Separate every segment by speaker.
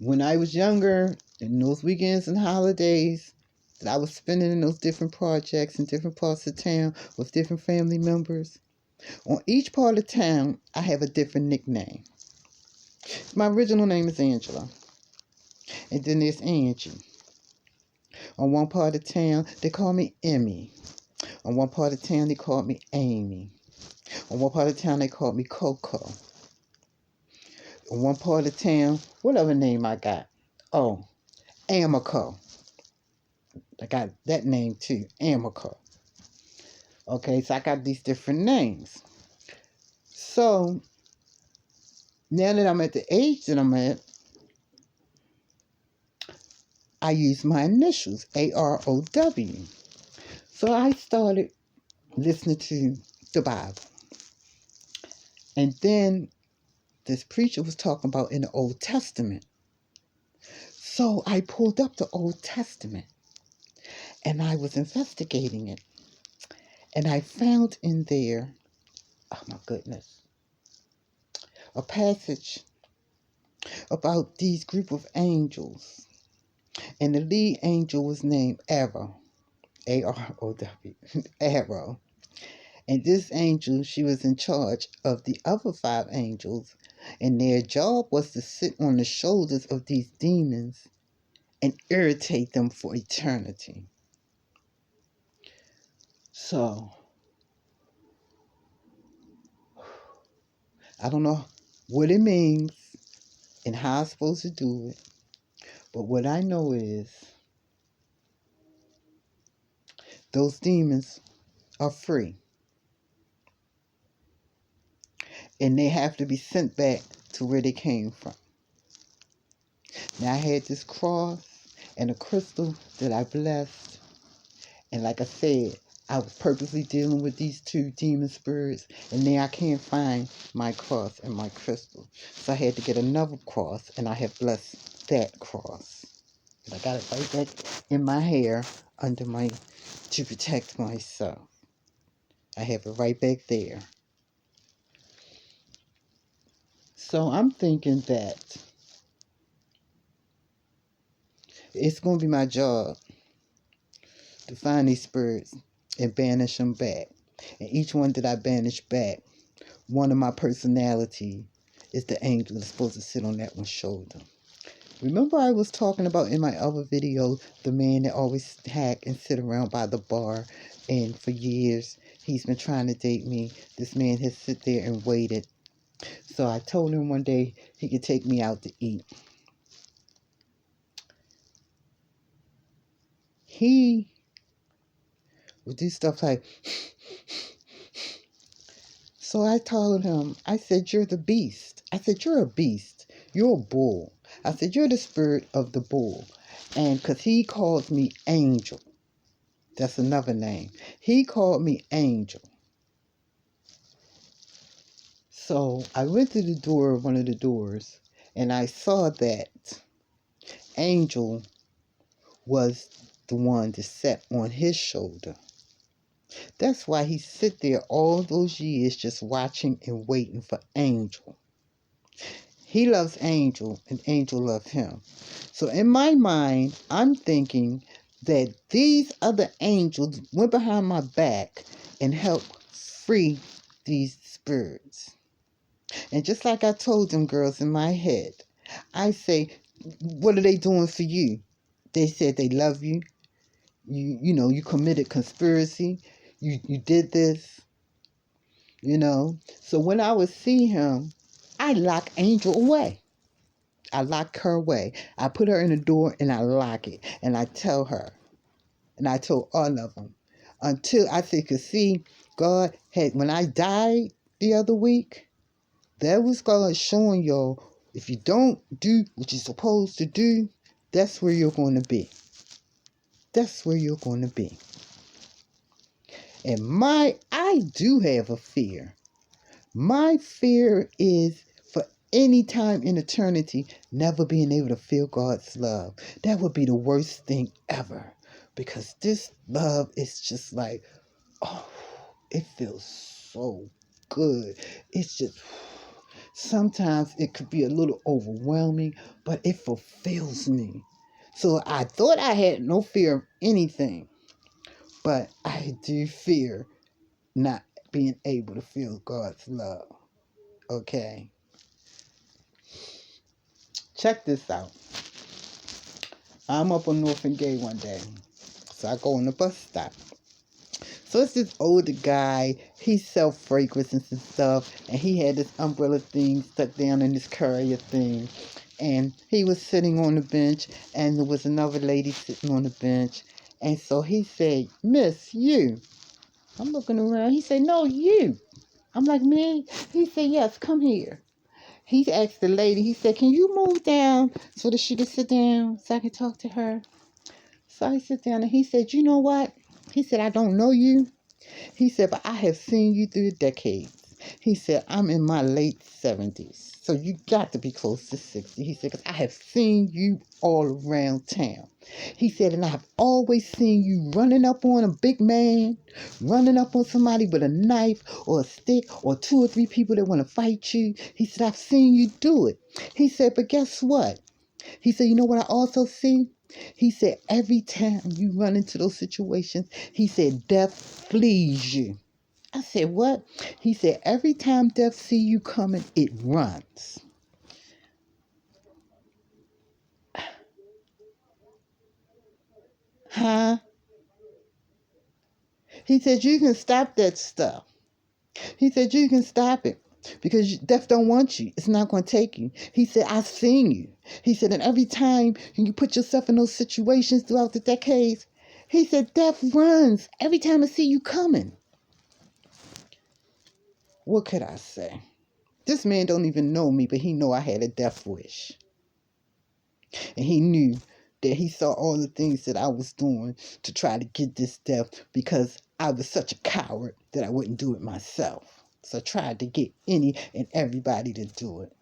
Speaker 1: when I was younger, in those weekends and holidays that I was spending in those different projects in different parts of town with different family members, on each part of town, I have a different nickname. My original name is Angela, and then there's Angie. On one part of town, they call me Emmy. On one part of town, they called me Amy. On one part of town, they called me Coco. On one part of town, whatever name I got. Oh, Amico. I got that name too, Amico. Okay, so I got these different names. So, now that I'm at the age that I'm at, I use my initials, AROW. So I started listening to the Bible. And then this preacher was talking about in the Old Testament. So I pulled up the Old Testament and I was investigating it. And I found in there, oh my goodness, a passage about these group of angels. And the lead angel was named Arrow, A-R-O-W, Arrow. And this angel, she was in charge of the other 5 angels, and their job was to sit on the shoulders of these demons and irritate them for eternity. So, I don't know what it means and how I'm supposed to do it, but what I know is those demons are free, and they have to be sent back to where they came from. Now, I had this cross and a crystal that I blessed, and like I said, I was purposely dealing with these 2 demon spirits, and now I can't find my cross and my crystal. So I had to get another cross, and I have blessed that cross. And I got it right back in my hair under my, to protect myself. I have it right back there. So I'm thinking that it's going to be my job to find these spirits and banish them back. And each one that I banish back, one of my personality is the angel that's supposed to sit on that one's shoulder. Remember I was talking about in my other video, the man that always hack and sit around by the bar, and for years he's been trying to date me. This man has sit there and waited. So I told him one day he could take me out to eat. He would do stuff like, so I told him, I said, you're the beast. I said, you're a beast. You're a bull. I said, you're the spirit of the bull. And because he calls me Angel. That's another name. He called me Angel. So I went to the door, one of the doors, and I saw that Angel was the one that sat on his shoulder. That's why he sit there all those years just watching and waiting for Angel. He loves Angel and Angel loves him. So in my mind, I'm thinking that these other angels went behind my back and helped free these spirits. And just like I told them girls in my head, I say, what are they doing for you? They said they love you. You know, you committed conspiracy. You did this. You know. So when I would see him, I lock Angel away. I lock her away. I put her in the door and I lock it. And I tell her, and I told all of them, until I said, cause see, God had, when I died the other week, that was God showing y'all, if you don't do what you're supposed to do, that's where you're going to be. That's where you're going to be. And I do have a fear. My fear is for any time in eternity, never being able to feel God's love. That would be the worst thing ever. Because this love is just like, oh, it feels so good. It's just, sometimes it could be a little overwhelming, but it fulfills me. So I thought I had no fear of anything, but I do fear not being able to feel God's love. Okay? Check this out. I'm up on North and Gay one day. So I go on the bus stop. So it's this older guy. He sell fragrances and stuff, and he had this umbrella thing stuck down in his courier thing. And he was sitting on the bench, and there was another lady sitting on the bench. And so he said, "Miss, you." I'm looking around. He said, "No, you." I'm like, "Me?" He said, "Yes, come here." He asked the lady, he said, "Can you move down so that she can sit down so I can talk to her?" So I sit down, and he said, "You know what?" He said, "I don't know you." He said, "But I have seen you through the decades." He said, "I'm in my late 70s, so you got to be close to 60." He said, "Because I have seen you all around town." He said, "And I've always seen you running up on a big man, running up on somebody with a knife or a stick or two or three people that want to fight you." He said, "I've seen you do it." He said, "But guess what?" He said, "You know what I also see?" He said, "Every time you run into those situations," he said, "death flees you." I said, "What?" He said, "Every time death see you coming, it runs." Huh? He said, "You can stop that stuff." He said, "You can stop it because death don't want you. It's not going to take you." He said, "I've seen you." He said, "And every time you put yourself in those situations throughout the decades," he said, "death runs every time I see you coming." What could I say? This man don't even know me, but he know I had a death wish. And he knew that he saw all the things that I was doing to try to get this death because I was such a coward that I wouldn't do it myself. So I tried to get any and everybody to do it.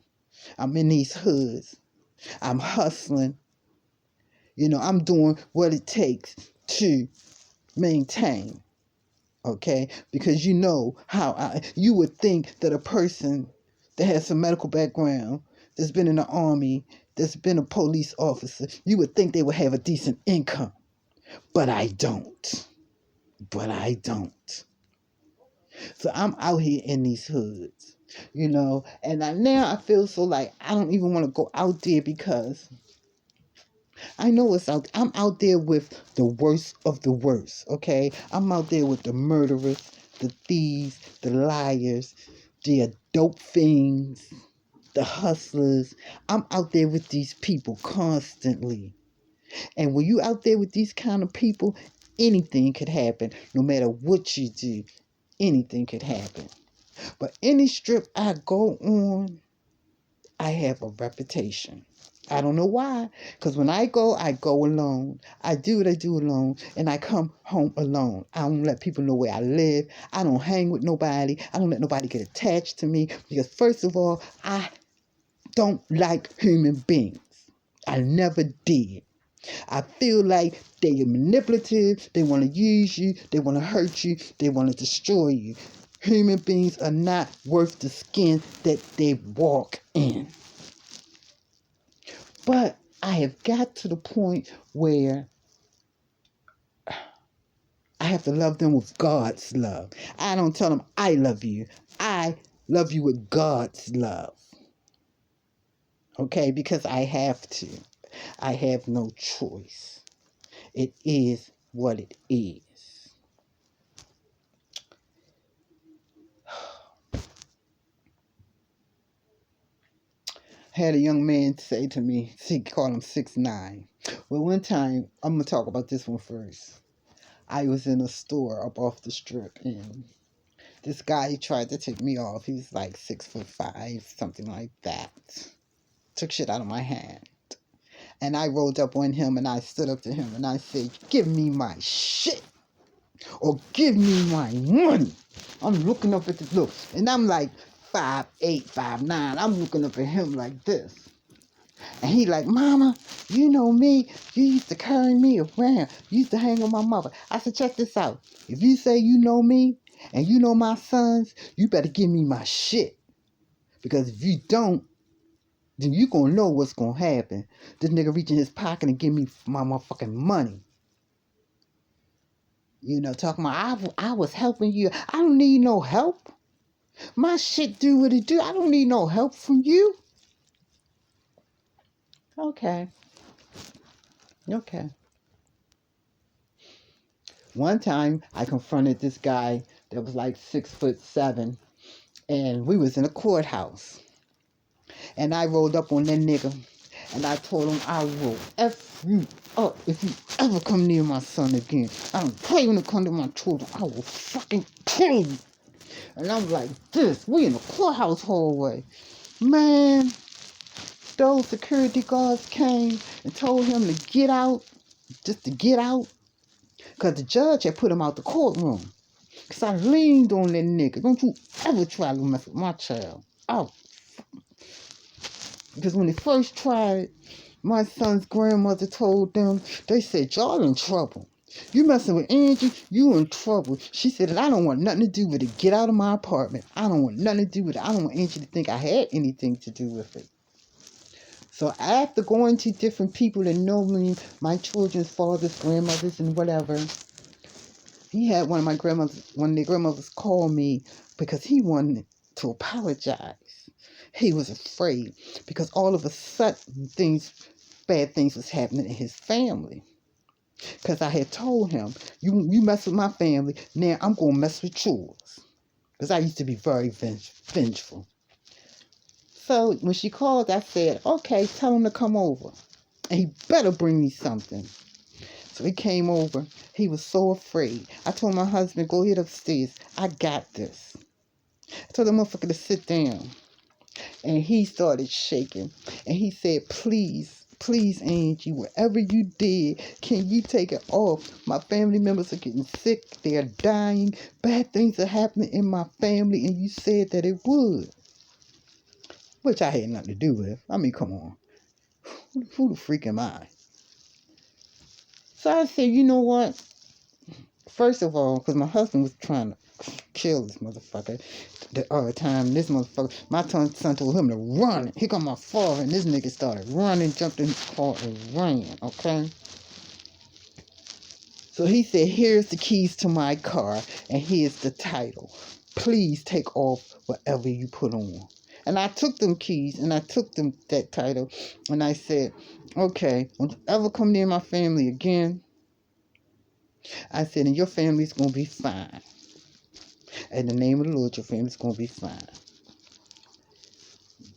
Speaker 1: I'm in these hoods. I'm hustling. I'm doing what it takes to maintain. Okay? Because you know how you would think that a person that has some medical background, that's been in the army, that's been a police officer, you would think they would have a decent income. But I don't. But I don't. So I'm out here in these hoods, and now I feel so like I don't even want to go out there because I know it's out. I'm out there with the worst of the worst, okay? I'm out there with the murderers, the thieves, the liars, the dope fiends, the hustlers. I'm out there with these people constantly. And when you out there with these kind of people, anything could happen. No matter what you do, anything could happen. But any strip I go on, I have a reputation. I don't know why, because when I go alone. I do what I do alone, and I come home alone. I don't let people know where I live. I don't hang with nobody. I don't let nobody get attached to me, because first of all, I don't like human beings. I never did. I feel like they are manipulative, they want to use you, they want to hurt you, they want to destroy you. Human beings are not worth the skin that they walk in. But I have got to the point where I have to love them with God's love. I don't tell them I love you. I love you with God's love. Okay? Because I have to. I have no choice. It is what it is. Had a young man say to me, he called him 6'9". Well, one time, I'm going to talk about this one first. I was in a store up off the strip, and this guy tried to take me off. He was like 6'5", something like that. Took shit out of my hand. And I rolled up on him, and I stood up to him, and I said, "Give me my shit, or give me my money." I'm looking up at the look, and I'm like 5'8", 5'9". I'm looking up at him like this. And he like, "Mama, you know me. You used to carry me around. You used to hang with my mother." I said, "Check this out. If you say you know me and you know my sons, you better give me my shit. Because if you don't, then you gonna know what's gonna happen. This nigga reach in his pocket and give me my motherfucking money. You know, talking about I was helping you. I don't need no help. My shit do what it do. I don't need no help from you. Okay. Okay. One time I confronted this guy that was like 6'7", and we was in a courthouse. And I rolled up on that nigga and I told him I will F you up if you ever come near my son again. I don't play when it comes to my children. I will fucking kill you. And I'm like this. We in the courthouse hallway. Man, those security guards came and told him to get out, just to get out. Because the judge had put him out the courtroom. Because I leaned on that nigga. Don't you ever try to mess with my child. Oh. Because when they first tried it, my son's grandmother told them, they said, y'all in trouble. You messing with Angie, you in trouble. She said, I don't want nothing to do with it. Get out of my apartment. I don't want nothing to do with it. I don't want Angie to think I had anything to do with it. So after going to different people that know me, my children's fathers, grandmothers, and whatever, he had one of their grandmothers call me because he wanted to apologize. He was afraid because all of a sudden bad things was happening in his family. Because I had told him, you mess with my family, now I'm going to mess with yours. Because I used to be very vengeful. So when she called, I said, okay, tell him to come over. And he better bring me something. So he came over. He was so afraid. I told my husband, go ahead upstairs. I got this. I told the motherfucker to sit down. And he started shaking. And he said, please, please, Angie, whatever you did, can you take it off? My family members are getting sick. They're dying. Bad things are happening in my family. And you said that it would. Which I had nothing to do with. I mean, come on. Who the freak am I? So I said, you know what? First of all, because my husband was trying to kill this motherfucker. The other time, this motherfucker, my son told him to run. Here come my father, and this nigga started running, jumped in his car, and ran, okay? So he said, here's the keys to my car, and here's the title. Please take off whatever you put on. And I took them keys, and I took them that title, and I said, okay, don't you ever come near my family again. I said, and your family's going to be fine. In the name of the Lord, your family's going to be fine.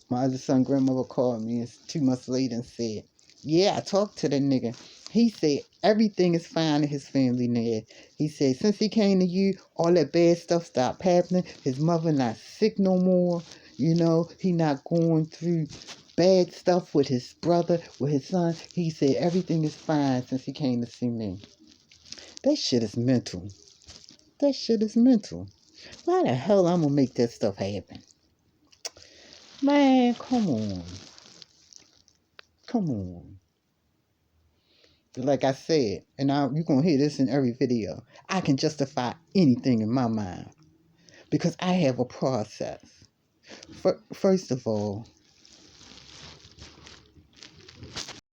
Speaker 1: My other son, grandmother called me 2 months later and said, yeah, I talked to that nigga. He said everything is fine in his family now. He said since he came to you, all that bad stuff stopped happening. His mother not sick no more. You know, he not going through bad stuff with his brother, with his son. He said everything is fine since he came to see me. That shit is mental. That shit is mental. Why the hell I'm gonna make that stuff happen? Man, come on. Come on. But like I said, and you're gonna hear this in every video, I can justify anything in my mind because I have a process. First of all,